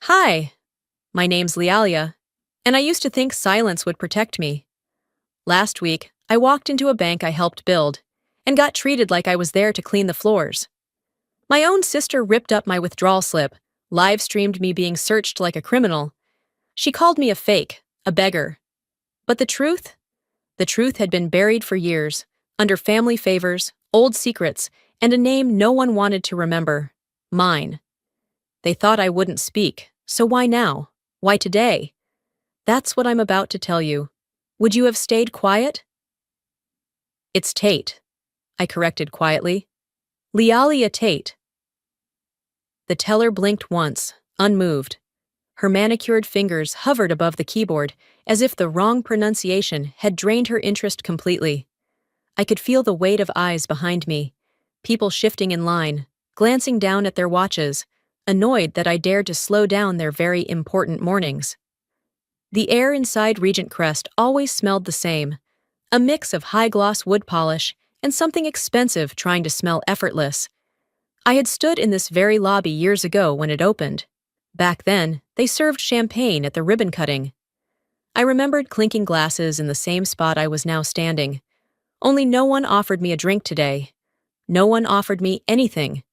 Hi, my name's Lealia, and I used to think silence would protect me. Last week, I walked into a bank I helped build and got treated like I was there to clean the floors. My own sister ripped up my withdrawal slip, live streamed me being searched like a criminal. She called me a fake, a beggar. But the truth? The truth had been buried for years, under family favors, old secrets, and a name no one wanted to remember: mine. They thought I wouldn't speak, so why now? Why today? That's what I'm about to tell you. Would you have stayed quiet? It's Tate, I corrected quietly. Lealia Tate. The teller blinked once, unmoved. Her manicured fingers hovered above the keyboard as if the wrong pronunciation had drained her interest completely. I could feel the weight of eyes behind me, people shifting in line, glancing down at their watches, annoyed that I dared to slow down their very important mornings. The air inside Regent Crest always smelled the same, a mix of high-gloss wood polish and something expensive trying to smell effortless. I had stood in this very lobby years ago when it opened. Back then, they served champagne at the ribbon cutting. I remembered clinking glasses in the same spot I was now standing. Only no one offered me a drink today. No one offered me anything.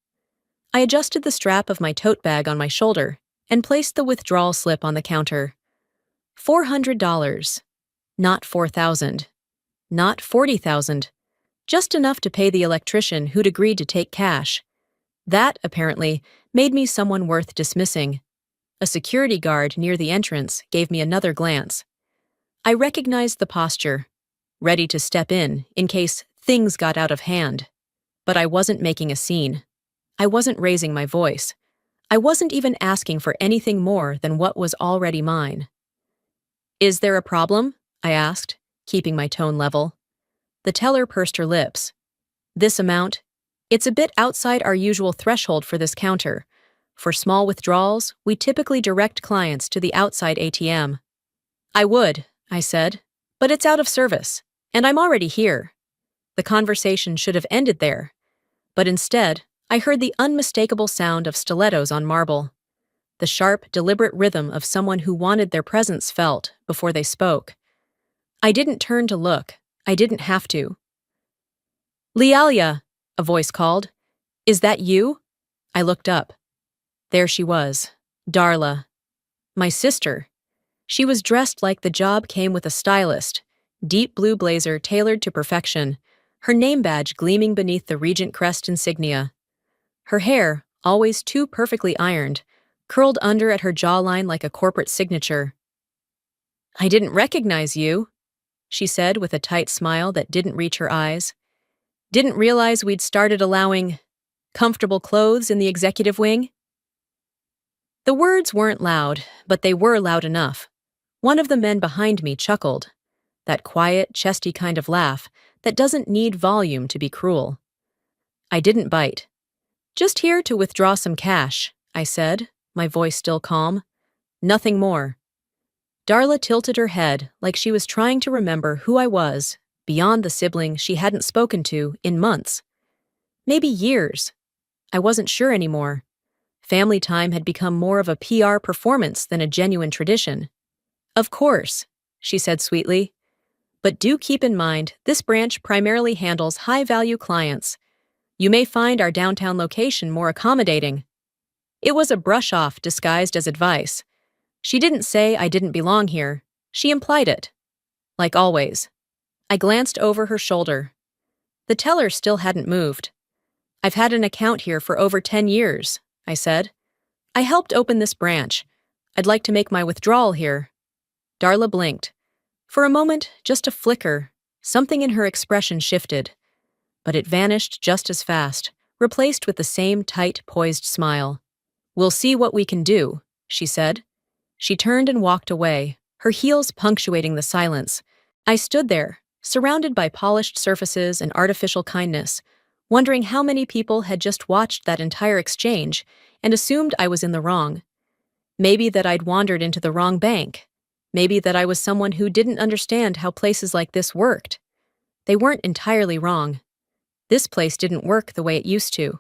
I adjusted the strap of my tote bag on my shoulder and placed the withdrawal slip on the counter. $400. Not $4,000. Not $40,000. Just enough to pay the electrician who'd agreed to take cash. That, apparently, made me someone worth dismissing. A security guard near the entrance gave me another glance. I recognized the posture, ready to step in case things got out of hand. But I wasn't making a scene. I wasn't raising my voice. I wasn't even asking for anything more than what was already mine. Is there a problem? I asked, keeping my tone level. The teller pursed her lips. This amount? It's a bit outside our usual threshold for this counter. For small withdrawals, we typically direct clients to the outside ATM. I would, I said, but it's out of service, and I'm already here. The conversation should have ended there. But instead, I heard the unmistakable sound of stilettos on marble. The sharp, deliberate rhythm of someone who wanted their presence felt before they spoke. I didn't turn to look. I didn't have to. Lealia, a voice called. Is that you? I looked up. There she was, Darla. My sister. She was dressed like the job came with a stylist, deep blue blazer tailored to perfection, her name badge gleaming beneath the Regent Crest insignia. Her hair, always too perfectly ironed, curled under at her jawline like a corporate signature. I didn't recognize you, she said with a tight smile that didn't reach her eyes. Didn't realize we'd started allowing comfortable clothes in the executive wing? The words weren't loud, but they were loud enough. One of the men behind me chuckled, that quiet, chesty kind of laugh that doesn't need volume to be cruel. I didn't bite. Just here to withdraw some cash, I said, my voice still calm. Nothing more. Darla tilted her head like she was trying to remember who I was, beyond the sibling she hadn't spoken to in months. Maybe years. I wasn't sure anymore. Family time had become more of a PR performance than a genuine tradition. Of course, she said sweetly. But do keep in mind, this branch primarily handles high-value clients. You may find our downtown location more accommodating. It was a brush-off disguised as advice. She didn't say I didn't belong here. She implied it. Like always. I glanced over her shoulder. The teller still hadn't moved. I've had an account here for over 10 years, I said. I helped open this branch. I'd like to make my withdrawal here. Darla blinked. For a moment, just a flicker, something in her expression shifted. But it vanished just as fast, replaced with the same tight, poised smile. We'll see what we can do, she said. She turned and walked away, her heels punctuating the silence. I stood there, surrounded by polished surfaces and artificial kindness, wondering how many people had just watched that entire exchange and assumed I was in the wrong. Maybe that I'd wandered into the wrong bank. Maybe that I was someone who didn't understand how places like this worked. They weren't entirely wrong. This place didn't work the way it used to.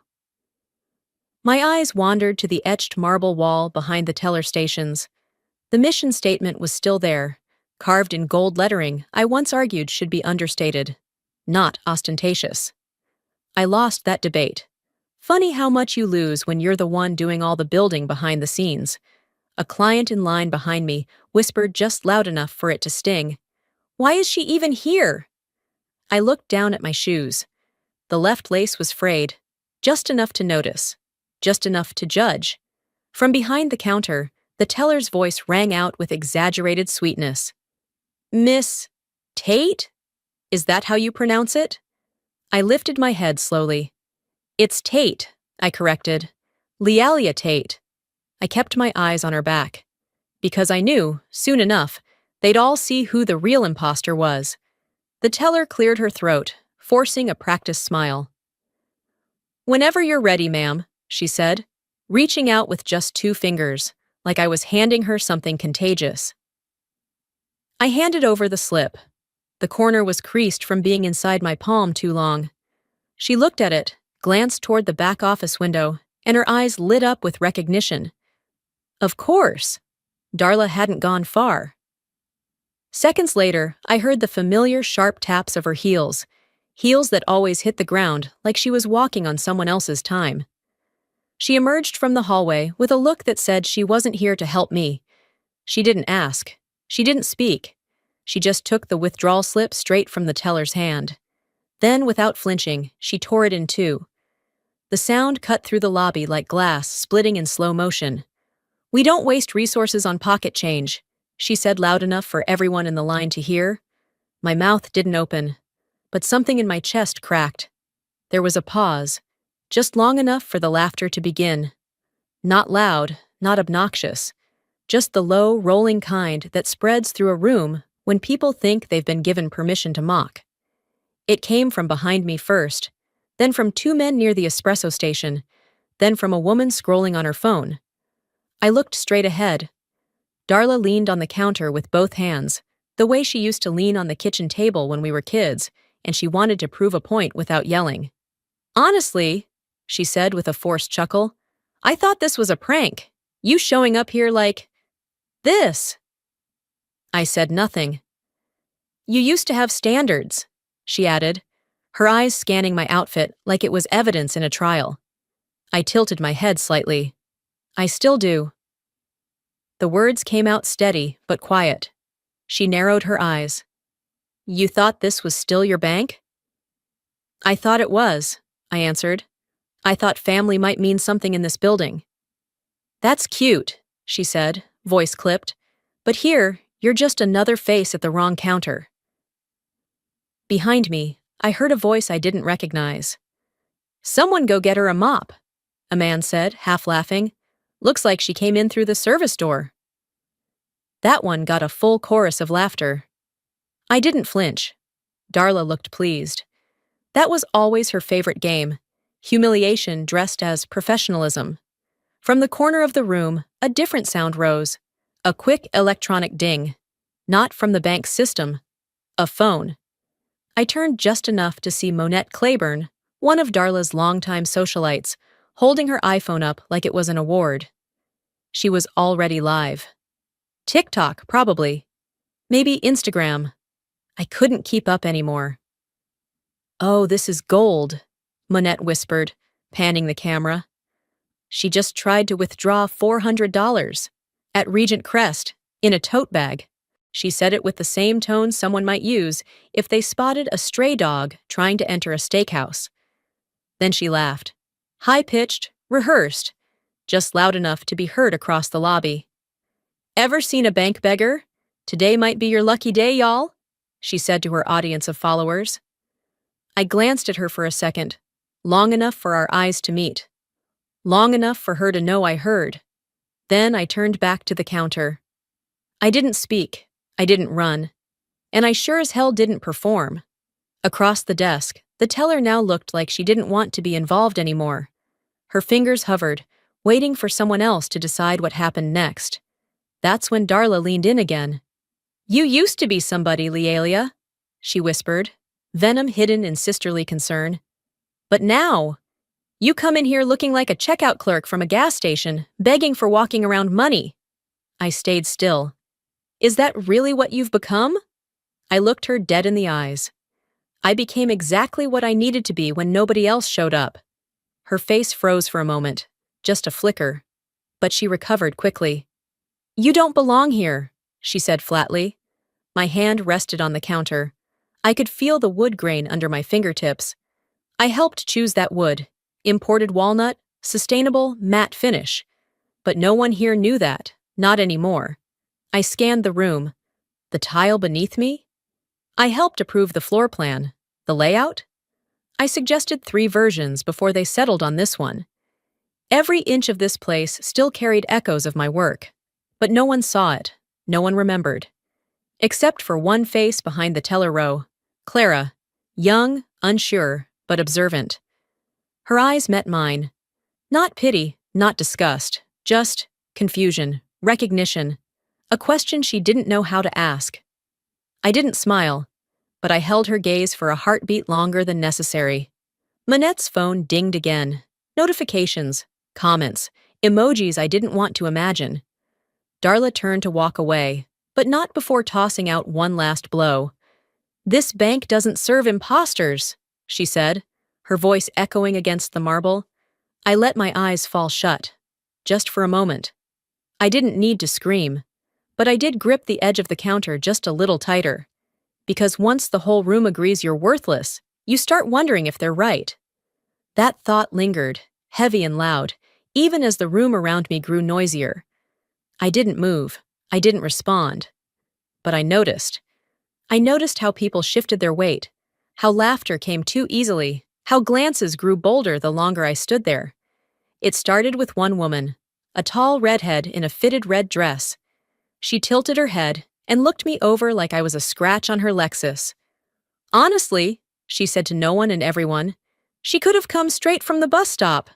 My eyes wandered to the etched marble wall behind the teller stations. The mission statement was still there, carved in gold lettering I once argued should be understated, not ostentatious. I lost that debate. Funny how much you lose when you're the one doing all the building behind the scenes. A client in line behind me whispered just loud enough for it to sting. "Why is she even here?" I looked down at my shoes. The left lace was frayed, just enough to notice, just enough to judge. From behind the counter, the teller's voice rang out with exaggerated sweetness. "Miss Tate? Is that how you pronounce it?" I lifted my head slowly. "It's Tate," I corrected. "Lealia Tate." I kept my eyes on her back. Because I knew, soon enough, they'd all see who the real imposter was. The teller cleared her throat, forcing a practiced smile. "Whenever you're ready, ma'am," she said, reaching out with just 2 fingers, like I was handing her something contagious. I handed over the slip. The corner was creased from being inside my palm too long. She looked at it, glanced toward the back office window, and her eyes lit up with recognition. Of course! Darla hadn't gone far. Seconds later, I heard the familiar sharp taps of her heels that always hit the ground like she was walking on someone else's time. She emerged from the hallway with a look that said she wasn't here to help me. She didn't ask. She didn't speak. She just took the withdrawal slip straight from the teller's hand. Then, without flinching, she tore it in two. The sound cut through the lobby like glass splitting in slow motion. "We don't waste resources on pocket change," she said loud enough for everyone in the line to hear. My mouth didn't open, but something in my chest cracked. There was a pause, just long enough for the laughter to begin. Not loud, not obnoxious, just the low, rolling kind that spreads through a room when people think they've been given permission to mock. It came from behind me first, then from 2 men near the espresso station, then from a woman scrolling on her phone. I looked straight ahead. Darla leaned on the counter with both hands, the way she used to lean on the kitchen table when we were kids, and she wanted to prove a point without yelling. "Honestly," she said with a forced chuckle, "I thought this was a prank. You showing up here like this." I said nothing. "You used to have standards," she added, her eyes scanning my outfit like it was evidence in a trial. I tilted my head slightly. "I still do." The words came out steady but quiet. She narrowed her eyes. "You thought this was still your bank?" "I thought it was," I answered. "I thought family might mean something in this building." "That's cute," she said, voice clipped. "But here, you're just another face at the wrong counter." Behind me, I heard a voice I didn't recognize. "Someone go get her a mop," a man said, half laughing. "Looks like she came in through the service door." That one got a full chorus of laughter. I didn't flinch. Darla looked pleased. That was always her favorite game, humiliation dressed as professionalism. From the corner of the room, a different sound rose, a quick electronic ding. Not from the bank's system. A phone. I turned just enough to see Monette Claiborne, one of Darla's longtime socialites, holding her iPhone up like it was an award. She was already live. TikTok, probably. Maybe Instagram. I couldn't keep up anymore. "Oh, this is gold," Monette whispered, panning the camera. She just tried to withdraw $400 at Regent Crest in a tote bag. She said it with the same tone someone might use if they spotted a stray dog trying to enter a steakhouse. Then she laughed. High-pitched, rehearsed, just loud enough to be heard across the lobby. "Ever seen a bank beggar? Today might be your lucky day, y'all," she said to her audience of followers. I glanced at her for a second, long enough for our eyes to meet. Long enough for her to know I heard. Then I turned back to the counter. I didn't speak. I didn't run. And I sure as hell didn't perform. Across the desk, the teller now looked like she didn't want to be involved anymore. Her fingers hovered, waiting for someone else to decide what happened next. That's when Darla leaned in again. "You used to be somebody, Lealia," she whispered, venom hidden in sisterly concern. "But now, You come in here looking like a checkout clerk from a gas station, begging for walking around money. I stayed still. Is that really what you've become? I looked her dead in the eyes. I became exactly what I needed to be when nobody else showed up. Her face froze for a moment, just a flicker. But she recovered quickly. You don't belong here, she said flatly. My hand rested on the counter. I could feel the wood grain under my fingertips. I helped choose that wood. Imported walnut, sustainable, matte finish. But no one here knew that, not anymore. I scanned the room. The tile beneath me? I helped approve the floor plan. The layout? I suggested 3 versions before they settled on this one. Every inch of this place still carried echoes of my work. But no one saw it. No one remembered. Except for one face behind the teller row. Clara. Young, unsure, but observant. Her eyes met mine. Not pity, not disgust. Just confusion, recognition. A question she didn't know how to ask. I didn't smile, but I held her gaze for a heartbeat longer than necessary. Manette's phone dinged again. Notifications, comments, emojis I didn't want to imagine. Darla turned to walk away, but not before tossing out one last blow. This bank doesn't serve imposters, she said, her voice echoing against the marble. I let my eyes fall shut, just for a moment. I didn't need to scream, but I did grip the edge of the counter just a little tighter. Because once the whole room agrees you're worthless, you start wondering if they're right. That thought lingered, heavy and loud, even as the room around me grew noisier. I didn't move. I didn't respond. But I noticed. I noticed how people shifted their weight, how laughter came too easily, how glances grew bolder the longer I stood there. It started with one woman, a tall redhead in a fitted red dress. She tilted her head and looked me over like I was a scratch on her Lexus. Honestly, she said to no one and everyone, she could have come straight from the bus stop.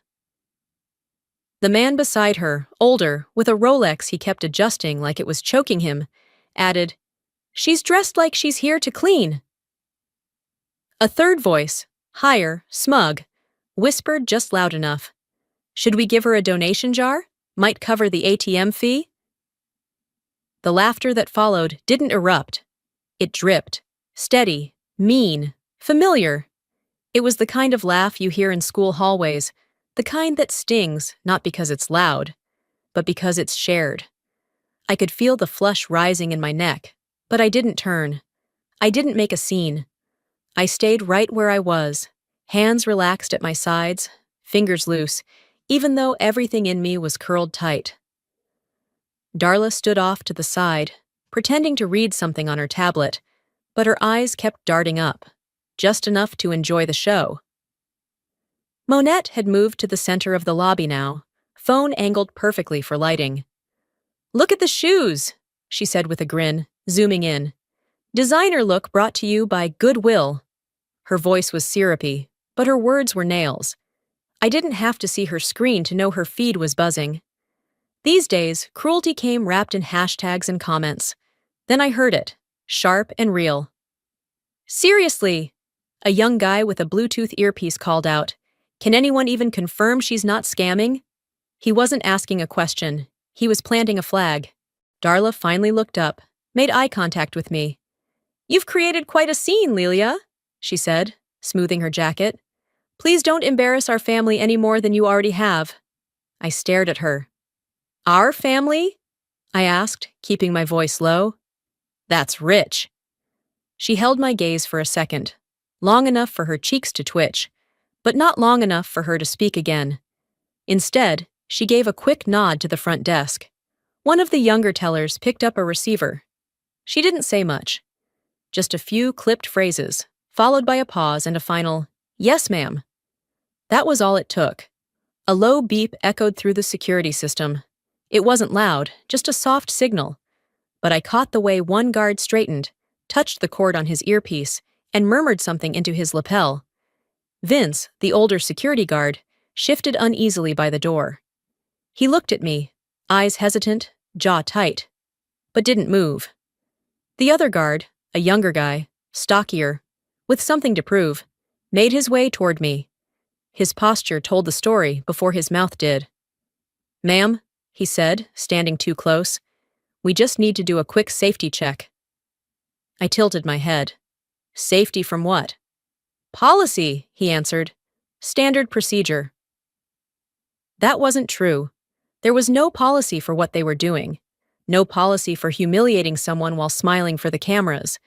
The man beside her, older, with a Rolex he kept adjusting like it was choking him, added, She's dressed like she's here to clean. A third voice, higher, smug, whispered just loud enough. Should we give her a donation jar? Might cover the ATM fee? The laughter that followed didn't erupt. It dripped. Steady, mean, familiar. It was the kind of laugh you hear in school hallways, the kind that stings not because it's loud, but because it's shared. I could feel the flush rising in my neck, but I didn't turn. I didn't make a scene. I stayed right where I was, hands relaxed at my sides, fingers loose, even though everything in me was curled tight. Darla stood off to the side, pretending to read something on her tablet, but her eyes kept darting up, just enough to enjoy the show. Monette had moved to the center of the lobby now, phone angled perfectly for lighting. Look at the shoes, she said with a grin, zooming in. Designer look brought to you by Goodwill. Her voice was syrupy, but her words were nails. I didn't have to see her screen to know her feed was buzzing. These days, cruelty came wrapped in hashtags and comments. Then I heard it, sharp and real. Seriously, a young guy with a Bluetooth earpiece called out. Can anyone even confirm she's not scamming? He wasn't asking a question. He was planting a flag. Darla finally looked up, made eye contact with me. You've created quite a scene, Lilia, she said, smoothing her jacket. Please don't embarrass our family any more than you already have. I stared at her. Our family? I asked, keeping my voice low. That's rich. She held my gaze for a second, long enough for her cheeks to twitch, but not long enough for her to speak again. Instead, she gave a quick nod to the front desk. One of the younger tellers picked up a receiver. She didn't say much. Just a few clipped phrases, followed by a pause and a final, yes, ma'am. That was all it took. A low beep echoed through the security system. It wasn't loud, just a soft signal. But I caught the way one guard straightened, touched the cord on his earpiece, and murmured something into his lapel. Vince, the older security guard, shifted uneasily by the door. He looked at me, eyes hesitant, jaw tight, but didn't move. The other guard, a younger guy, stockier, with something to prove, made his way toward me. His posture told the story before his mouth did. "Ma'am," he said, standing too close, "we just need to do a quick safety check." I tilted my head. "Safety from what?" "Policy," he answered. "Standard procedure." That wasn't true. There was no policy for what they were doing. No policy for humiliating someone while smiling for the cameras.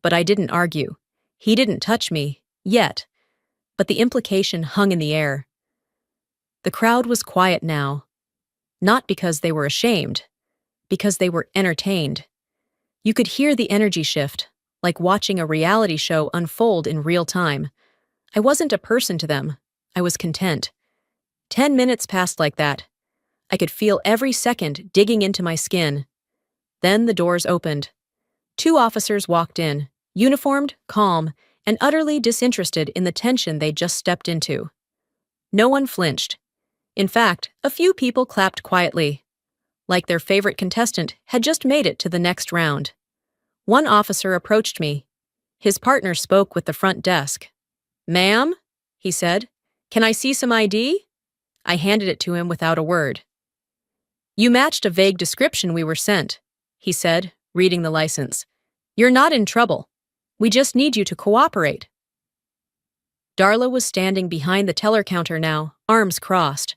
But I didn't argue. He didn't touch me, yet. But the implication hung in the air. The crowd was quiet now. Not because they were ashamed. Because they were entertained. You could hear the energy shift, like watching a reality show unfold in real time. I wasn't a person to them. I was content. 10 minutes passed like that. I could feel every second digging into my skin. Then the doors opened. 2 officers walked in, uniformed, calm, and utterly disinterested in the tension they'd just stepped into. No one flinched. In fact, a few people clapped quietly, like their favorite contestant had just made it to the next round. One officer approached me. His partner spoke with the front desk. "Ma'am," he said, "can I see some ID?" I handed it to him without a word. "You matched a vague description we were sent," he said, reading the license. "You're not in trouble. We just need you to cooperate." Darla was standing behind the teller counter now, arms crossed.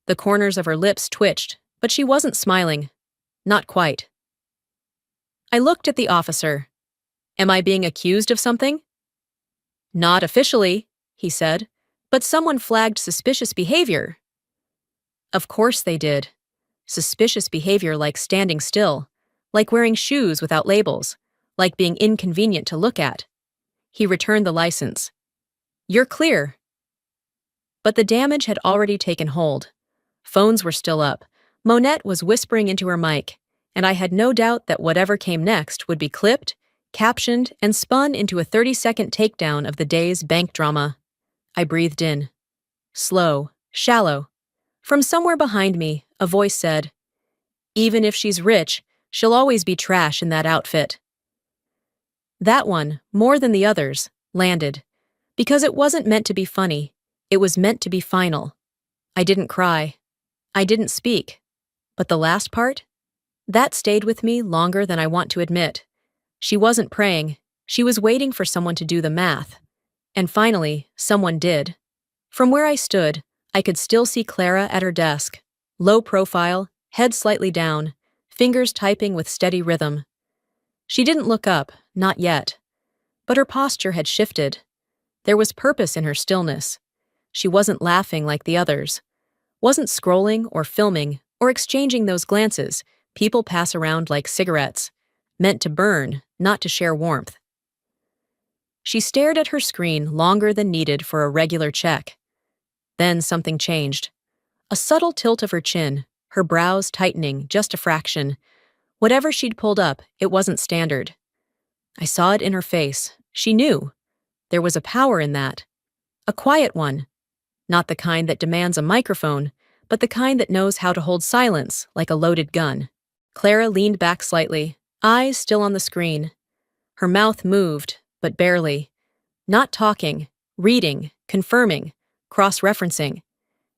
The corners of her lips twitched, but she wasn't smiling. Not quite. I looked at the officer. "Am I being accused of something?" "Not officially," he said, "but someone flagged suspicious behavior." Of course they did. Suspicious behavior like standing still, like wearing shoes without labels, like being inconvenient to look at. He returned the license. "You're clear." But the damage had already taken hold. Phones were still up. Monette was whispering into her mic, and I had no doubt that whatever came next would be clipped, captioned, and spun into a 30-second takedown of the day's bank drama. I breathed in. Slow, shallow. From somewhere behind me, a voice said, "Even if she's rich, she'll always be trash in that outfit." That one, more than the others, landed. Because it wasn't meant to be funny. It was meant to be final. I didn't cry. I didn't speak. But the last part? That stayed with me longer than I want to admit. She wasn't praying. She was waiting for someone to do the math. And finally, someone did. From where I stood, I could still see Clara at her desk. Low profile, head slightly down, fingers typing with steady rhythm. She didn't look up, not yet. But her posture had shifted. There was purpose in her stillness. She wasn't laughing like the others. Wasn't scrolling or filming or exchanging those glances people pass around like cigarettes, meant to burn, not to share warmth. She stared at her screen longer than needed for a regular check. Then something changed. A subtle tilt of her chin, her brows tightening just a fraction. Whatever she'd pulled up, it wasn't standard. I saw it in her face. She knew. There was a power in that. A quiet one. Not the kind that demands a microphone, but the kind that knows how to hold silence like a loaded gun. Clara leaned back slightly, eyes still on the screen. Her mouth moved, but barely. Not talking, reading, confirming, cross-referencing.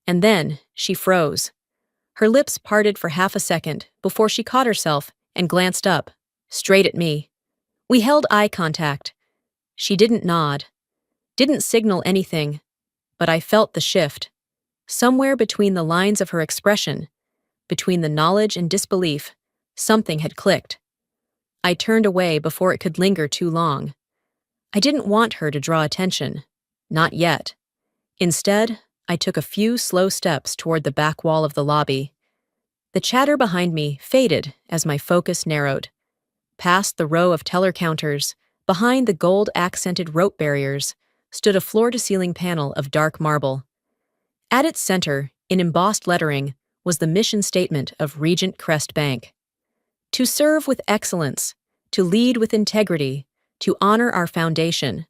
And then she froze. Her lips parted for half a second before she caught herself and glanced up, straight at me. We held eye contact. She didn't nod, didn't signal anything, but I felt the shift. Somewhere between the lines of her expression, between the knowledge and disbelief, something had clicked. I turned away before it could linger too long. I didn't want her to draw attention. Not yet. Instead, I took a few slow steps toward the back wall of the lobby. The chatter behind me faded as my focus narrowed. Past the row of teller counters, behind the gold-accented rope barriers, stood a floor-to-ceiling panel of dark marble. At its center, in embossed lettering, was the mission statement of Regent Crest Bank. To serve with excellence, to lead with integrity, to honor our foundation.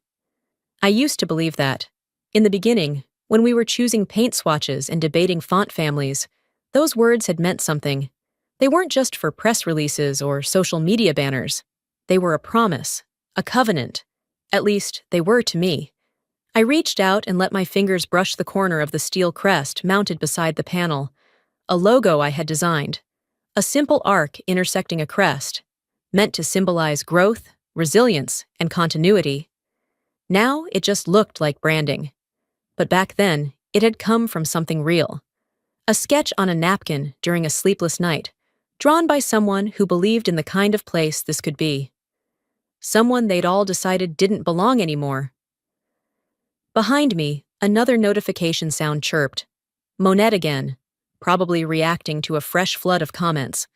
I used to believe that. In the beginning, when we were choosing paint swatches and debating font families, those words had meant something. They weren't just for press releases or social media banners. They were a promise, a covenant. At least, they were to me. I reached out and let my fingers brush the corner of the steel crest mounted beside the panel, a logo I had designed. A simple arc intersecting a crest, meant to symbolize growth, resilience, and continuity. Now it just looked like branding. But back then, it had come from something real. A sketch on a napkin during a sleepless night, drawn by someone who believed in the kind of place this could be. Someone they'd all decided didn't belong anymore. Behind me, another notification sound chirped. Monette again, probably reacting to a fresh flood of comments.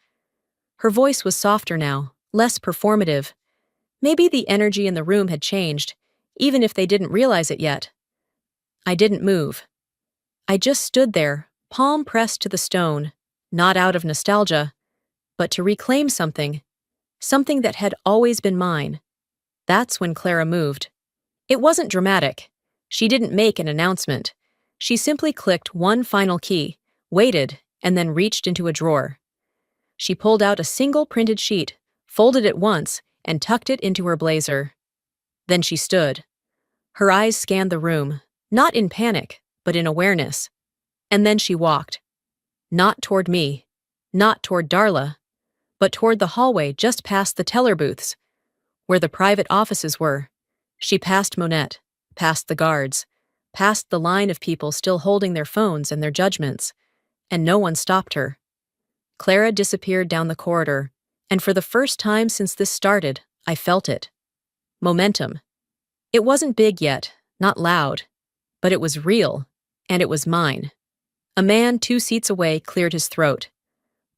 Her voice was softer now, less performative. Maybe the energy in the room had changed, even if they didn't realize it yet. I didn't move. I just stood there, palm pressed to the stone, not out of nostalgia, but to reclaim something that had always been mine. That's when Clara moved. It wasn't dramatic. She didn't make an announcement. She simply clicked one final key, waited, and then reached into a drawer. She pulled out a single printed sheet, folded it once, and tucked it into her blazer. Then she stood. Her eyes scanned the room, not in panic, but in awareness. And then she walked. Not toward me, not toward Darla, but toward the hallway just past the teller booths, where the private offices were. She passed Monette, past the guards, past the line of people still holding their phones and their judgments, and no one stopped her. Clara disappeared down the corridor, and for the first time since this started, I felt it. Momentum. It wasn't big yet, not loud, but it was real, and it was mine. A man 2 seats away cleared his throat.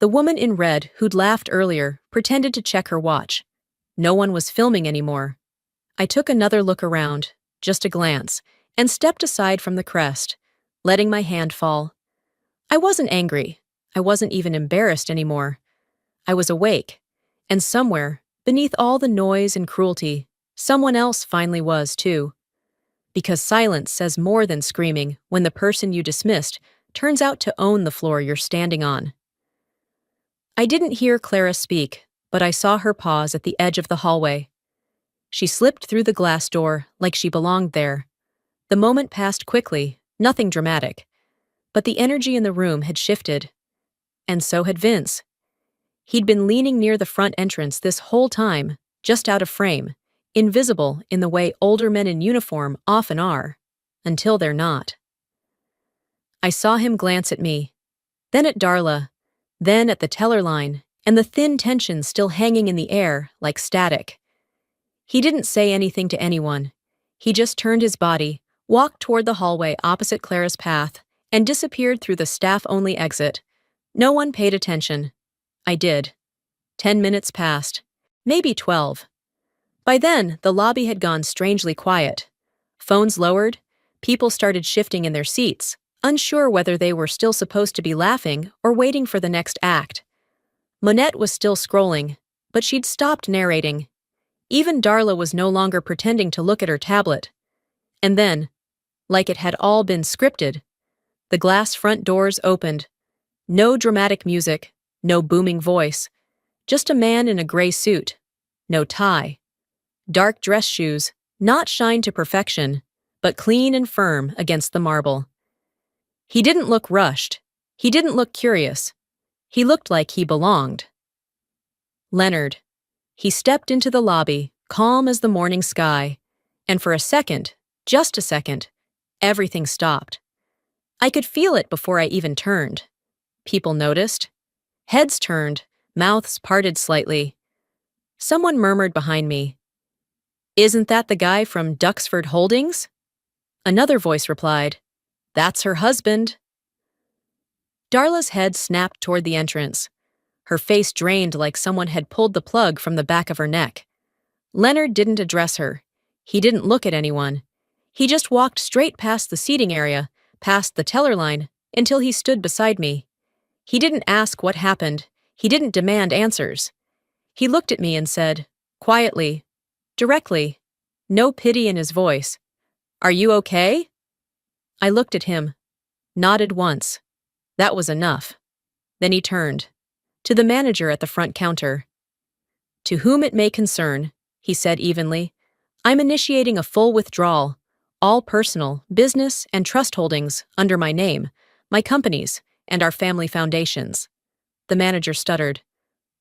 The woman in red who'd laughed earlier pretended to check her watch. No one was filming anymore. I took another look around, just a glance, and stepped aside from the crest, letting my hand fall. I wasn't angry. I wasn't even embarrassed anymore. I was awake, and somewhere, beneath all the noise and cruelty, someone else finally was too. Because silence says more than screaming when the person you dismissed turns out to own the floor you're standing on. I didn't hear Clara speak, but I saw her pause at the edge of the hallway. She slipped through the glass door like she belonged there. The moment passed quickly, nothing dramatic. But the energy in the room had shifted. And so had Vince. He'd been leaning near the front entrance this whole time, just out of frame, invisible in the way older men in uniform often are, until they're not. I saw him glance at me, then at Darla, then at the teller line, and the thin tension still hanging in the air like static. He didn't say anything to anyone. He just turned his body, walked toward the hallway opposite Clara's path, and disappeared through the staff-only exit. No one paid attention. I did. 10 minutes passed. Maybe 12. By then, the lobby had gone strangely quiet. Phones lowered. People started shifting in their seats, unsure whether they were still supposed to be laughing or waiting for the next act. Monette was still scrolling, but she'd stopped narrating. Even Darla was no longer pretending to look at her tablet. And then, like it had all been scripted, the glass front doors opened. No dramatic music, no booming voice, just a man in a gray suit, no tie. Dark dress shoes, not shined to perfection, but clean and firm against the marble. He didn't look rushed. He didn't look curious. He looked like he belonged. Leonard. He stepped into the lobby, calm as the morning sky, and for a second, just a second, everything stopped. I could feel it before I even turned. People noticed. Heads turned, mouths parted slightly. Someone murmured behind me, "Isn't that the guy from Duxford Holdings?" Another voice replied, "That's her husband." Darla's head snapped toward the entrance. Her face drained like someone had pulled the plug from the back of her neck. Leonard didn't address her. He didn't look at anyone. He just walked straight past the seating area, past the teller line, until he stood beside me. He didn't ask what happened. He didn't demand answers. He looked at me and said, quietly, directly, no pity in his voice, "Are you okay?" I looked at him, nodded once. That was enough. Then he turned, to the manager at the front counter. "To whom it may concern," he said evenly, "I'm initiating a full withdrawal. all personal, business, and trust holdings under my name, my companies, and our family foundations. The manager stuttered.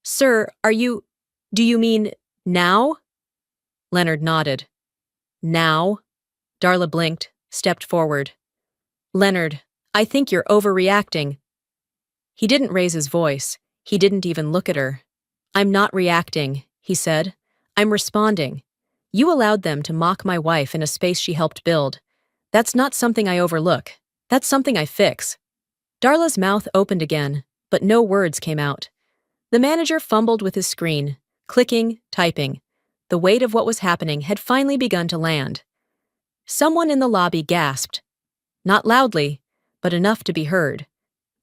Sir, do you mean now? Leonard nodded. Now? Darla blinked, stepped forward. Leonard, I think you're overreacting. He didn't raise his voice. He didn't even look at her. I'm not reacting, he said. I'm responding. You allowed them to mock my wife in a space she helped build. That's not something I overlook. That's something I fix. Darla's mouth opened again, but no words came out. The manager fumbled with his screen, clicking, typing. The weight of what was happening had finally begun to land. Someone in the lobby gasped. Not loudly, but enough to be heard.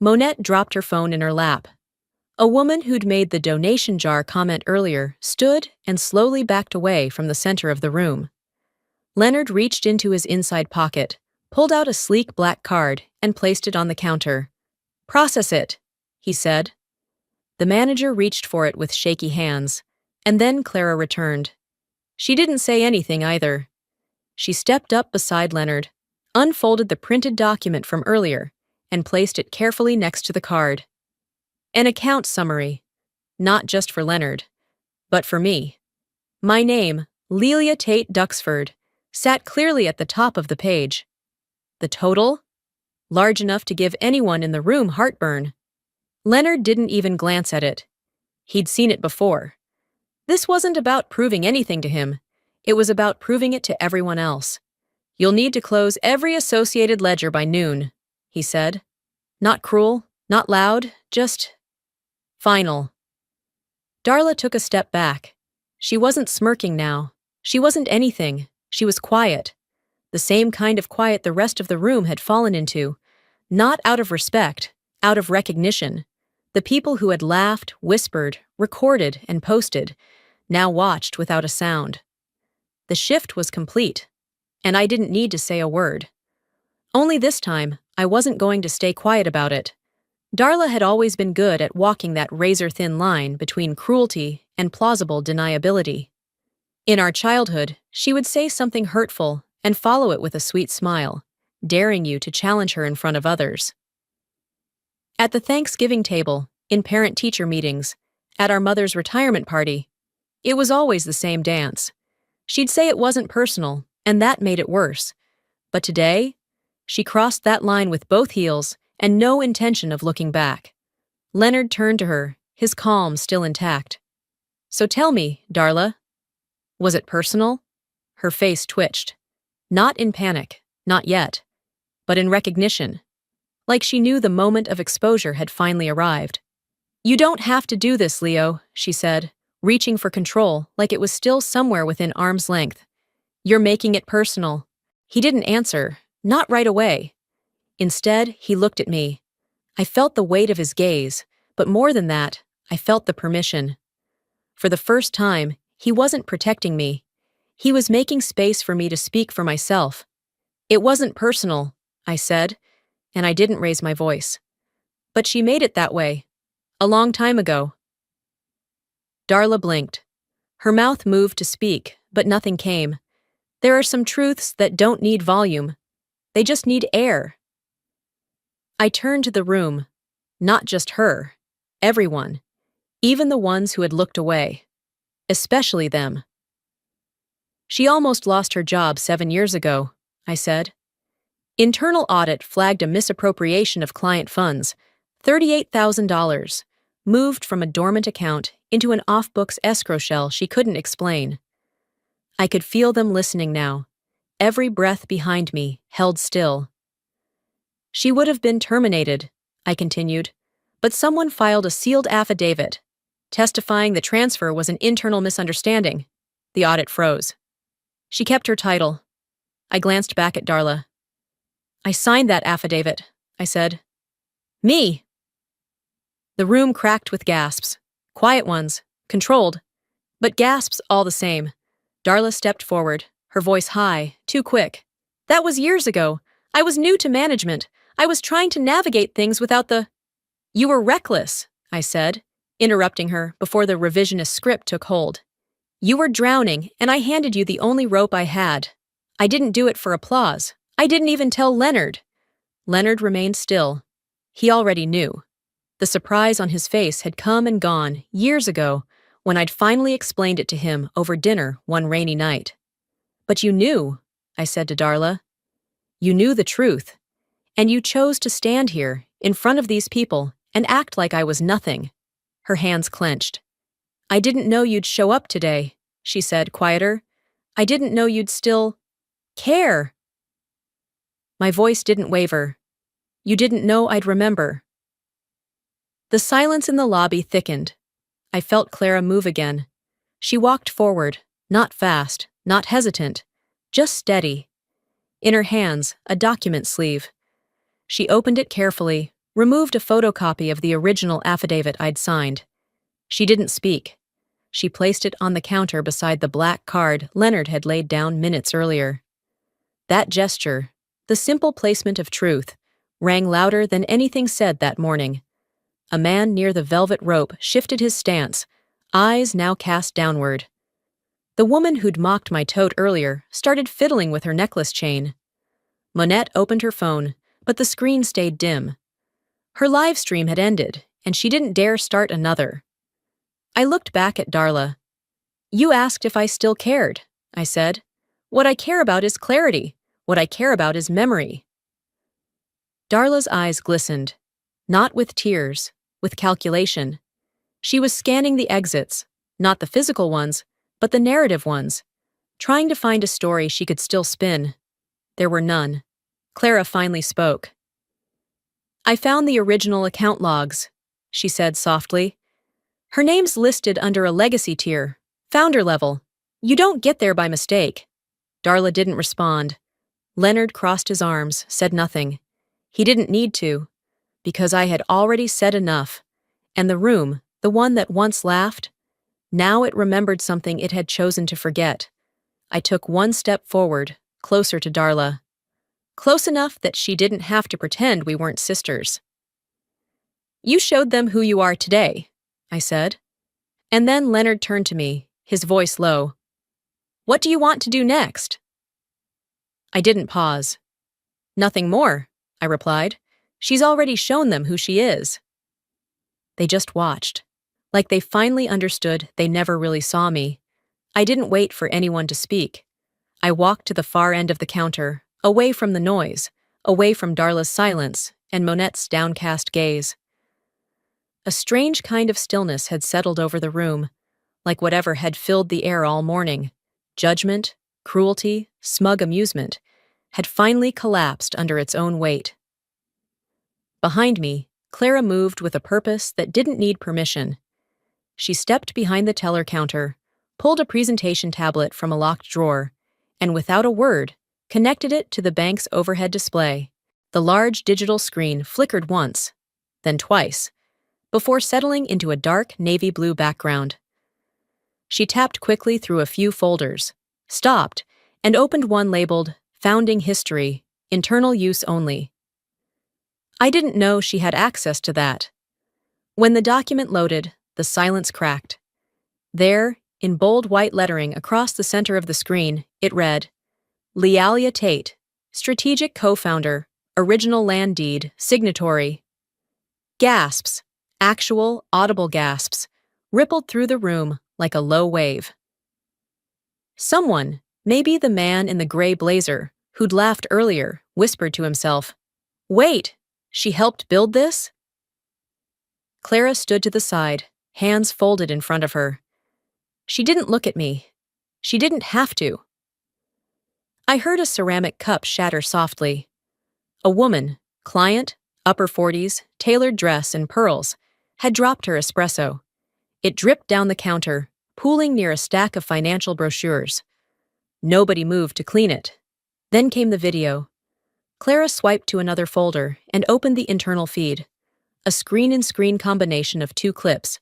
Monette dropped her phone in her lap. A woman who'd made the donation jar comment earlier stood and slowly backed away from the center of the room. Leonard reached into his inside pocket, pulled out a sleek black card, and placed it on the counter. Process it, he said. The manager reached for it with shaky hands, and then Clara returned. She didn't say anything either. She stepped up beside Leonard, unfolded the printed document from earlier, and placed it carefully next to the card. An account summary, not just for Leonard, but for me. My name, Lelia Tate Duxford, sat clearly at the top of the page. The total? Large enough to give anyone in the room heartburn. Leonard didn't even glance at it. He'd seen it before. This wasn't about proving anything to him. It was about proving it to everyone else. You'll need to close every associated ledger by noon, he said. Not cruel, not loud, just final. Darla took a step back. She wasn't smirking now. She wasn't anything. She was quiet. The same kind of quiet the rest of the room had fallen into. Not out of respect, out of recognition. The people who had laughed, whispered, recorded, and posted now watched without a sound. The shift was complete, and I didn't need to say a word. Only this time, I wasn't going to stay quiet about it. Darla had always been good at walking that razor-thin line between cruelty and plausible deniability. In our childhood, she would say something hurtful and follow it with a sweet smile, daring you to challenge her in front of others. At the Thanksgiving table, in parent-teacher meetings, at our mother's retirement party, it was always the same dance. She'd say it wasn't personal, and that made it worse. But today, she crossed that line with both heels and no intention of looking back. Leonard turned to her, his calm still intact. So tell me, Darla, was it personal? Her face twitched. Not in panic, not yet, but in recognition. Like she knew the moment of exposure had finally arrived. You don't have to do this, Leo, she said, reaching for control like it was still somewhere within arm's length. You're making it personal. He didn't answer, not right away. Instead, he looked at me. I felt the weight of his gaze, but more than that, I felt the permission. For the first time, he wasn't protecting me. He was making space for me to speak for myself. It wasn't personal, I said, and I didn't raise my voice. But she made it that way. A long time ago. Darla blinked. Her mouth moved to speak, but nothing came. There are some truths that don't need volume. They just need air. I turned to the room. Not just her. Everyone. Even the ones who had looked away. Especially them. She almost lost her job 7 years ago, I said. Internal audit flagged a misappropriation of client funds, $38,000, moved from a dormant account into an off-books escrow shell she couldn't explain. I could feel them listening now, every breath behind me held still. She would have been terminated, I continued, but someone filed a sealed affidavit, testifying the transfer was an internal misunderstanding. The audit froze. She kept her title. I glanced back at Darla. I signed that affidavit, I said. Me! The room cracked with gasps. Quiet ones, controlled, but gasps all the same. Darla stepped forward, her voice high, too quick. That was years ago. I was new to management. I was trying to navigate things without the... You were reckless, I said, interrupting her before the revisionist script took hold. You were drowning, and I handed you the only rope I had. I didn't do it for applause. I didn't even tell Leonard. Leonard remained still. He already knew. The surprise on his face had come and gone years ago when I'd finally explained it to him over dinner one rainy night. But you knew, I said to Darla. You knew the truth. And you chose to stand here, in front of these people, and act like I was nothing. Her hands clenched. I didn't know you'd show up today, she said, quieter. I didn't know you'd still care. My voice didn't waver. You didn't know I'd remember. The silence in the lobby thickened. I felt Clara move again. She walked forward, not fast, not hesitant, just steady. In her hands, a document sleeve. She opened it carefully, removed a photocopy of the original affidavit I'd signed. She didn't speak. She placed it on the counter beside the black card Leonard had laid down minutes earlier. That gesture, the simple placement of truth, rang louder than anything said that morning. A man near the velvet rope shifted his stance, eyes now cast downward. The woman who'd mocked my tote earlier started fiddling with her necklace chain. Monette opened her phone, but the screen stayed dim. Her live stream had ended, and she didn't dare start another. I looked back at Darla. You asked if I still cared, I said. What I care about is clarity. What I care about is memory. Darla's eyes glistened, not with tears, with calculation. She was scanning the exits, not the physical ones, but the narrative ones, trying to find a story she could still spin. There were none. Clara finally spoke. I found the original account logs, she said softly. Her name's listed under a legacy tier, founder level. You don't get there by mistake. Darla didn't respond. Leonard crossed his arms, said nothing. He didn't need to, because I had already said enough. And the room, the one that once laughed, now it remembered something it had chosen to forget. I took one step forward, closer to Darla. Close enough that she didn't have to pretend we weren't sisters. You showed them who you are today, I said. And then Leonard turned to me, his voice low. What do you want to do next? I didn't pause. Nothing more, I replied. She's already shown them who she is. They just watched. Like they finally understood they never really saw me. I didn't wait for anyone to speak. I walked to the far end of the counter, away from the noise, away from Darla's silence and Monette's downcast gaze. A strange kind of stillness had settled over the room, like whatever had filled the air all morning. Judgment, cruelty, smug amusement had finally collapsed under its own weight. Behind me, Clara moved with a purpose that didn't need permission. She stepped behind the teller counter, pulled a presentation tablet from a locked drawer, and without a word, connected it to the bank's overhead display. The large digital screen flickered once, then twice, before settling into a dark navy blue background. She tapped quickly through a few folders, stopped, and opened one labeled Founding History, Internal Use Only. I didn't know she had access to that. When the document loaded, the silence cracked. There, in bold white lettering across the center of the screen, it read, Lealia Tate, Strategic Co-Founder, Original Land Deed, Signatory. Gasps, actual, audible gasps, rippled through the room like a low wave. Someone, maybe the man in the gray blazer, who'd laughed earlier, whispered to himself, Wait, she helped build this? Clara stood to the side, hands folded in front of her. She didn't look at me. She didn't have to. I heard a ceramic cup shatter softly. A woman, client, upper 40s, tailored dress and pearls, had dropped her espresso. It dripped down the counter, pooling near a stack of financial brochures. Nobody moved to clean it. Then came the video. Clara swiped to another folder and opened the internal feed. A screen-in-screen combination of two clips.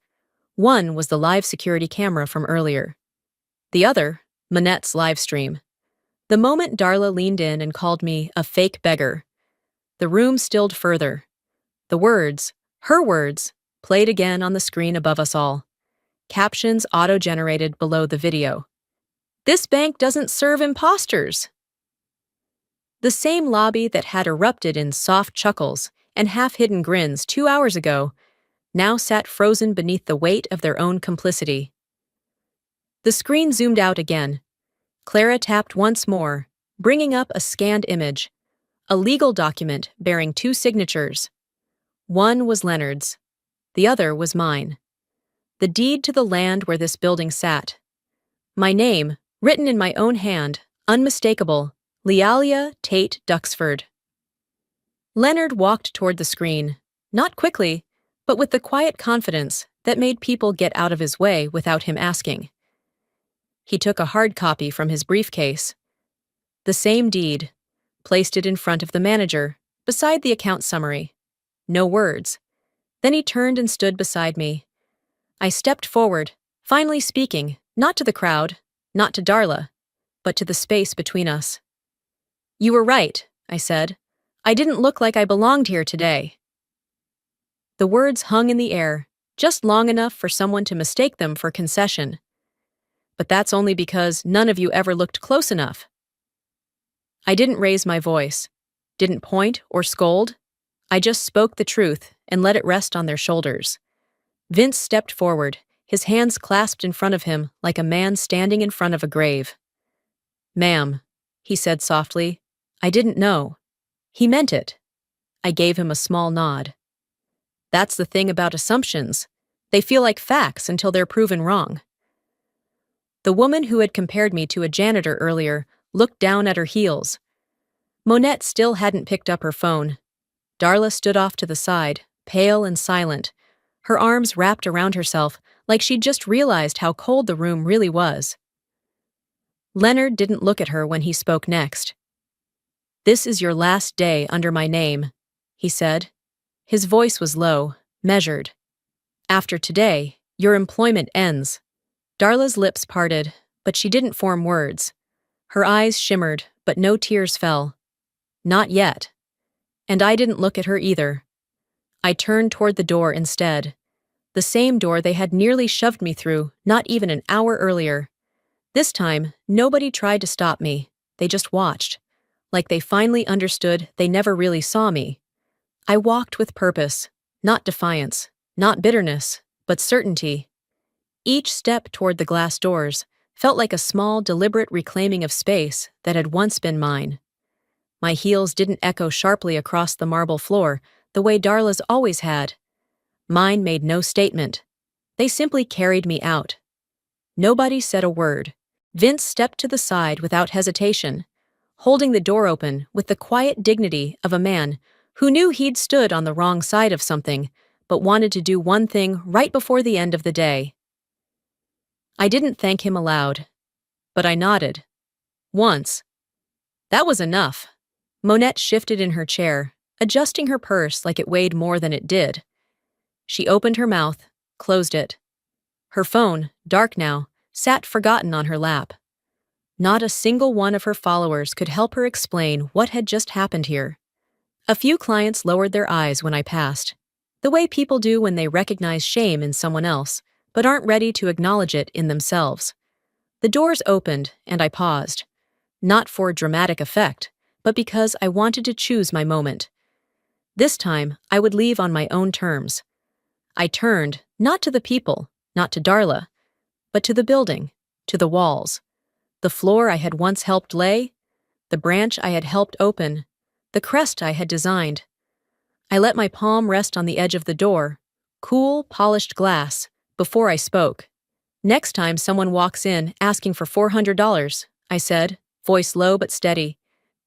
One was the live security camera from earlier. The other, Monette's live stream. The moment Darla leaned in and called me a fake beggar, the room stilled further. The words, her words, played again on the screen above us all. Captions auto-generated below the video. This bank doesn't serve imposters. The same lobby that had erupted in soft chuckles and half-hidden grins 2 hours ago now sat frozen beneath the weight of their own complicity. The screen zoomed out again. Clara tapped once more, bringing up a scanned image, a legal document bearing two signatures. One was Leonard's, the other was mine. The deed to the land where this building sat. My name, written in my own hand, unmistakable, Lealia Tate Duxford. Leonard walked toward the screen, not quickly, but with the quiet confidence that made people get out of his way without him asking. He took a hard copy from his briefcase. The same deed, placed it in front of the manager, beside the account summary. No words. Then he turned and stood beside me. I stepped forward, finally speaking, not to the crowd, not to Darla, but to the space between us. "You were right," I said. "I didn't look like I belonged here today." The words hung in the air, just long enough for someone to mistake them for concession. But that's only because none of you ever looked close enough. I didn't raise my voice, didn't point or scold. I just spoke the truth and let it rest on their shoulders. Vince stepped forward, his hands clasped in front of him like a man standing in front of a grave. "Ma'am," he said softly, "I didn't know." He meant it. I gave him a small nod. That's the thing about assumptions. They feel like facts until they're proven wrong. The woman who had compared me to a janitor earlier looked down at her heels. Monette still hadn't picked up her phone. Darla stood off to the side, pale and silent, her arms wrapped around herself like she'd just realized how cold the room really was. Leonard didn't look at her when he spoke next. "This is your last day under my name," he said. His voice was low, measured. "After today, your employment ends." Darla's lips parted, but she didn't form words. Her eyes shimmered, but no tears fell. Not yet. And I didn't look at her either. I turned toward the door instead. The same door they had nearly shoved me through not even an hour earlier. This time, nobody tried to stop me. They just watched. Like they finally understood they never really saw me. I walked with purpose, not defiance, not bitterness, but certainty. Each step toward the glass doors felt like a small, deliberate reclaiming of space that had once been mine. My heels didn't echo sharply across the marble floor the way Darla's always had. Mine made no statement. They simply carried me out. Nobody said a word. Vince stepped to the side without hesitation, holding the door open with the quiet dignity of a man who knew he'd stood on the wrong side of something, but wanted to do one thing right before the end of the day. I didn't thank him aloud, but I nodded. Once. That was enough. Monette shifted in her chair, adjusting her purse like it weighed more than it did. She opened her mouth, closed it. Her phone, dark now, sat forgotten on her lap. Not a single one of her followers could help her explain what had just happened here. A few clients lowered their eyes when I passed, the way people do when they recognize shame in someone else, but aren't ready to acknowledge it in themselves. The doors opened, and I paused. Not for dramatic effect, but because I wanted to choose my moment. This time, I would leave on my own terms. I turned, not to the people, not to Darla, but to the building, to the walls. The floor I had once helped lay, the branch I had helped open, the crest I had designed. I let my palm rest on the edge of the door, cool, polished glass, before I spoke. "Next time someone walks in asking for $400, I said, voice low but steady,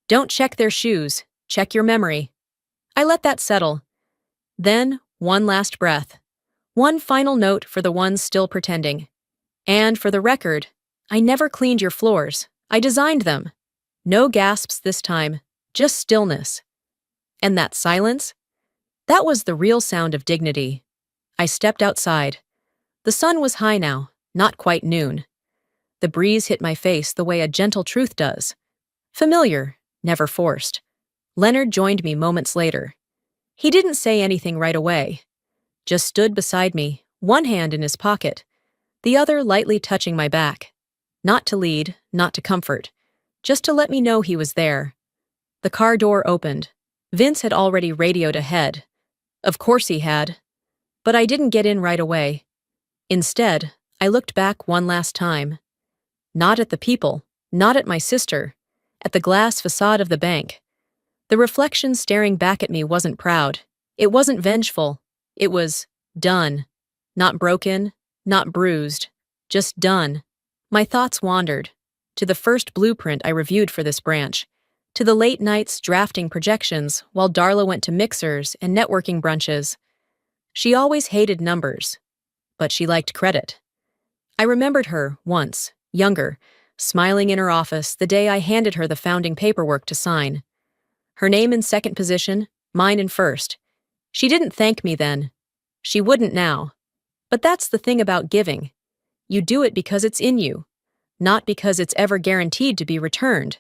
"don't check their shoes, check your memory." I let that settle. Then, one last breath. One final note for the ones still pretending. "And for the record, I never cleaned your floors. I designed them." No gasps this time, just stillness. And that silence? That was the real sound of dignity. I stepped outside. The sun was high now, not quite noon. The breeze hit my face the way a gentle truth does. Familiar, never forced. Leonard joined me moments later. He didn't say anything right away. Just stood beside me, one hand in his pocket, the other lightly touching my back. Not to lead, not to comfort, just to let me know he was there. The car door opened. Vince had already radioed ahead. Of course he had. But I didn't get in right away. Instead, I looked back one last time. Not at the people, not at my sister, at the glass facade of the bank. The reflection staring back at me wasn't proud. It wasn't vengeful. It was done. Not broken, not bruised. Just done. My thoughts wandered. To the first blueprint I reviewed for this branch. To the late nights drafting projections while Darla went to mixers and networking brunches. She always hated numbers, but she liked credit. I remembered her, once, younger, smiling in her office the day I handed her the founding paperwork to sign. Her name in second position, mine in first. She didn't thank me then. She wouldn't now. But that's the thing about giving. You do it because it's in you, not because it's ever guaranteed to be returned.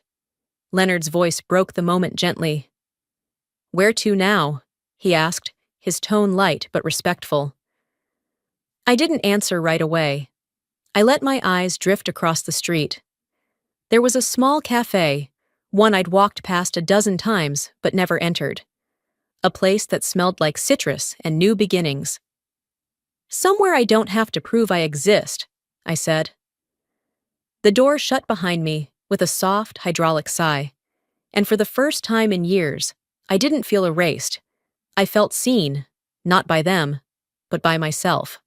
Leonard's voice broke the moment gently. "Where to now?" he asked, his tone light but respectful. I didn't answer right away. I let my eyes drift across the street. There was a small cafe, one I'd walked past a dozen times but never entered. A place that smelled like citrus and new beginnings. "Somewhere I don't have to prove I exist," I said. The door shut behind me with a soft, hydraulic sigh, and for the first time in years, I didn't feel erased. I felt seen, not by them, but by myself.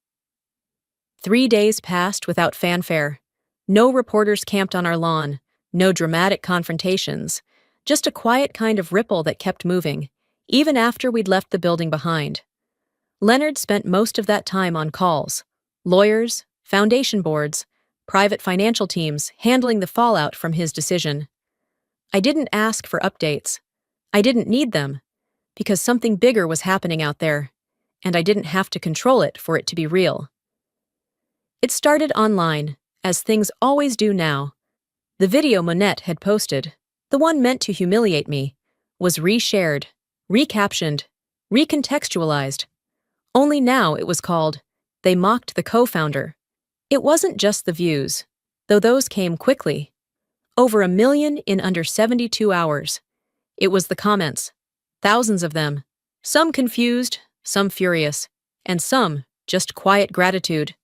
3 days passed without fanfare. No reporters camped on our lawn, no dramatic confrontations, just a quiet kind of ripple that kept moving, even after we'd left the building behind. Leonard spent most of that time on calls. Lawyers, foundation boards, private financial teams handling the fallout from his decision. I didn't ask for updates. I didn't need them, because something bigger was happening out there, and I didn't have to control it for it to be real. It started online, as things always do now. The video Monette had posted, the one meant to humiliate me, was reshared, recaptioned, recontextualized. Only now it was called, "They Mocked the Co-Founder." It wasn't just the views, though those came quickly. Over 1 million in under 72 hours. It was the comments, thousands of them, some confused, some furious, and some just quiet gratitude.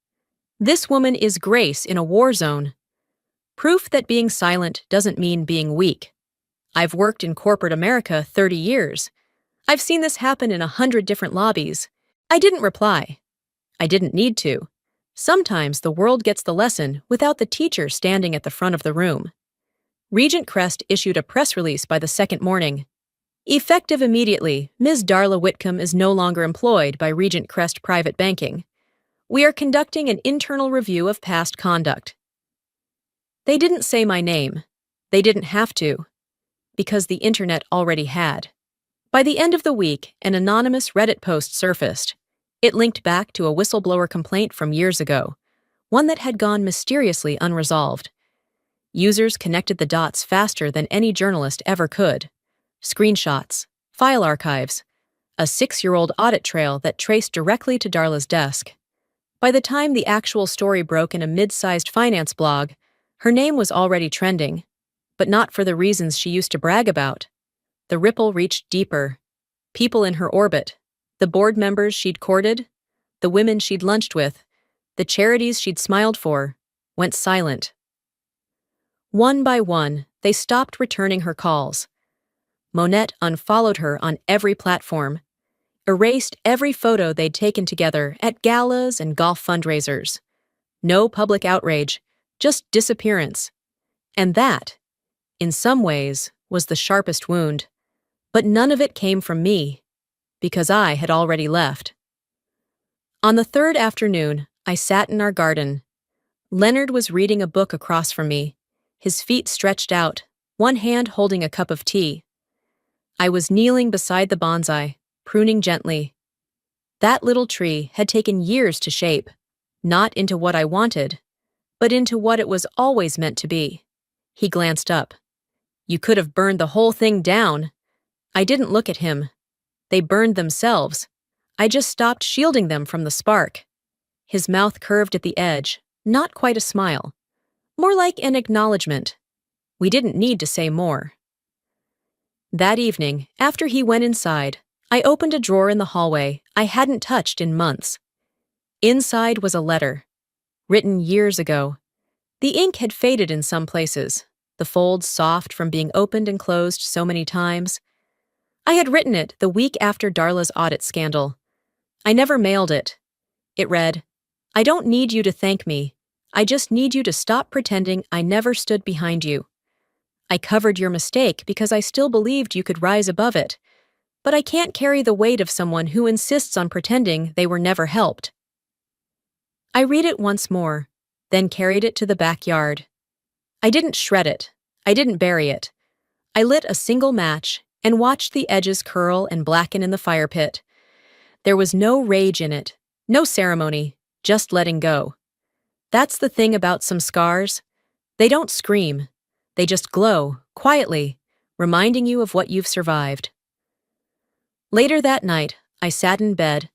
This woman is grace in a war zone. Proof that being silent doesn't mean being weak. I've worked in corporate America 30 years. I've seen this happen in 100 different lobbies. I didn't reply. I didn't need to. Sometimes the world gets the lesson without the teacher standing at the front of the room. Regent Crest issued a press release by the second morning. Effective immediately, Ms. Darla Whitcomb is no longer employed by Regent Crest Private Banking. We are conducting an internal review of past conduct. They didn't say my name. They didn't have to, because the internet already had. By the end of the week, an anonymous Reddit post surfaced. It linked back to a whistleblower complaint from years ago, one that had gone mysteriously unresolved. Users connected the dots faster than any journalist ever could. Screenshots, file archives, a 6-year-old audit trail that traced directly to Darla's desk. By the time the actual story broke in a mid-sized finance blog, her name was already trending, but not for the reasons she used to brag about. The ripple reached deeper. People in her orbit, the board members she'd courted, the women she'd lunched with, the charities she'd smiled for, went silent. One by one, they stopped returning her calls. Monette unfollowed her on every platform, erased every photo they'd taken together at galas and golf fundraisers. No public outrage, just disappearance. And that, in some ways, was the sharpest wound. But none of it came from me, because I had already left. On the third afternoon, I sat in our garden. Leonard was reading a book across from me, his feet stretched out, one hand holding a cup of tea. I was kneeling beside the bonsai, pruning gently. That little tree had taken years to shape, not into what I wanted, but into what it was always meant to be. He glanced up. "You could have burned the whole thing down." I didn't look at him. They burned themselves. I just stopped shielding them from the spark. His mouth curved at the edge, not quite a smile. More like an acknowledgement. We didn't need to say more. That evening, after he went inside, I opened a drawer in the hallway I hadn't touched in months. Inside was a letter, written years ago. The ink had faded in some places, the folds soft from being opened and closed so many times. I had written it the week after Darla's audit scandal. I never mailed it. It read, "I don't need you to thank me. I just need you to stop pretending I never stood behind you. I covered your mistake because I still believed you could rise above it. But I can't carry the weight of someone who insists on pretending they were never helped." I read it once more, then carried it to the backyard. I didn't shred it. I didn't bury it. I lit a single match and watched the edges curl and blacken in the fire pit. There was no rage in it, no ceremony, just letting go. That's the thing about some scars. They don't scream. They just glow, quietly, reminding you of what you've survived. Later that night, I sat in bed,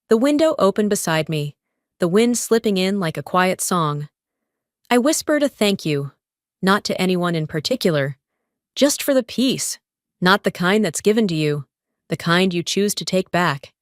the window open beside me, the wind slipping in like a quiet song. I whispered a thank you, not to anyone in particular, just for the peace, not the kind that's given to you, the kind you choose to take back.